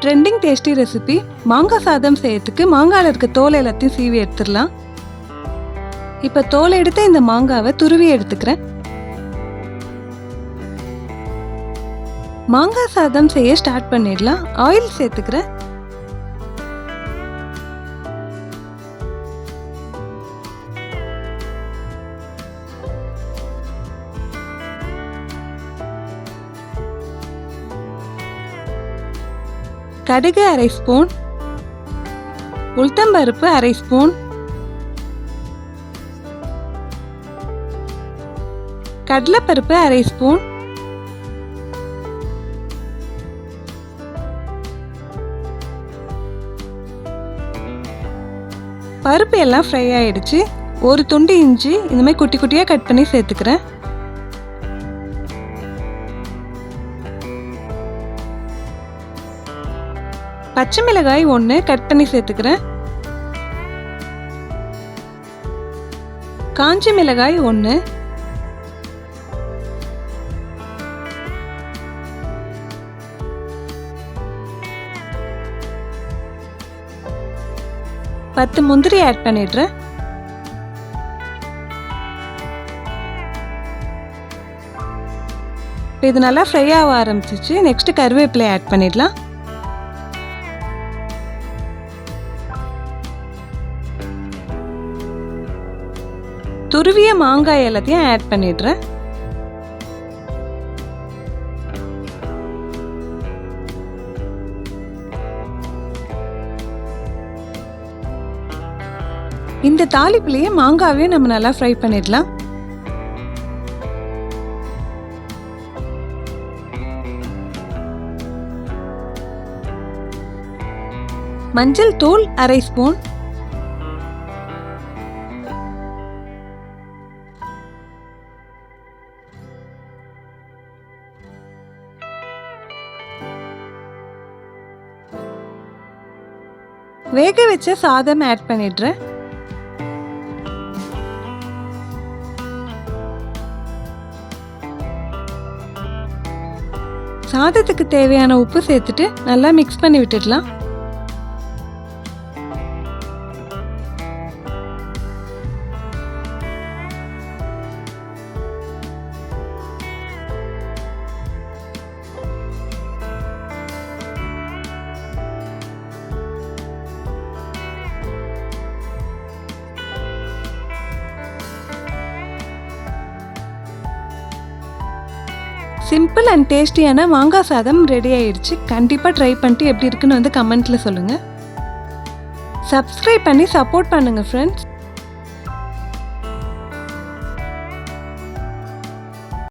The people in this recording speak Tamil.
ட்ரெண்டிங் டேஸ்டி ரெசிபி மாங்காய் சாதம் செய்யறதுக்கு மாங்காயில் இருக்க தோலை எல்லாத்தையும் சீவி எடுத்துடலாம். இப்போ தோலை எடுத்த இந்த மாங்காவை துருவி எடுத்துக்கிறேன். மாங்காய் சாதம் செய்ய ஸ்டார்ட் பண்ணிடலாம். ஆயில் சேர்த்துக்கிறேன். கடுகு அரை ஸ்பூன், உளுத்தம்பருப்பு அரை ஸ்பூன், கடலைப்பருப்பு அரை ஸ்பூன், பருப்பு எல்லாம் ஃப்ரை ஆயிடுச்சு. ஒரு துண்டு இஞ்சி இந்த மாதிரி குட்டி குட்டியாக கட் பண்ணி சேர்த்துக்கிறேன். பச்சை மிளகாய் 1 கட் பண்ணி சேர்த்துக்கிறேன். காஞ்ச மிளகாய் 1, பத்து முந்திரி ஆட் பண்ணிடுறேன். இது நல்லா ஃப்ரை ஆக ஆரம்பிச்சிச்சு. நெக்ஸ்ட் கருவேப்பிலை ஆட் பண்ணிடலாம். துருவிய மாங்காய் எல்லாத்தையும் ஆட் பண்ணிடுறேன். இந்த தாளிப்புலயே மாங்காவே நம்ம நல்லா ஃப்ரை பண்ணிடலாம். மஞ்சள் தூள் அரை ஸ்பூன், வேக வச்ச சாதம் ஆட் பண்ணிடுறேன். சாதத்துக்கு தேவையான உப்பு சேர்த்துட்டு நல்லா மிக்ஸ் பண்ணி விட்டுடலாம். சிம்பிள் அண்ட் டேஸ்டியான மாங்காய் சாதம் ரெடி ஆயிடுச்சு. கண்டிப்பாக ட்ரை பண்ணிட்டு எப்படி இருக்குன்னு வந்து கமெண்ட்டில் சொல்லுங்கள். சப்ஸ்கிரைப் பண்ணி சப்போர்ட் பண்ணுங்கள் ஃப்ரெண்ட்ஸ்.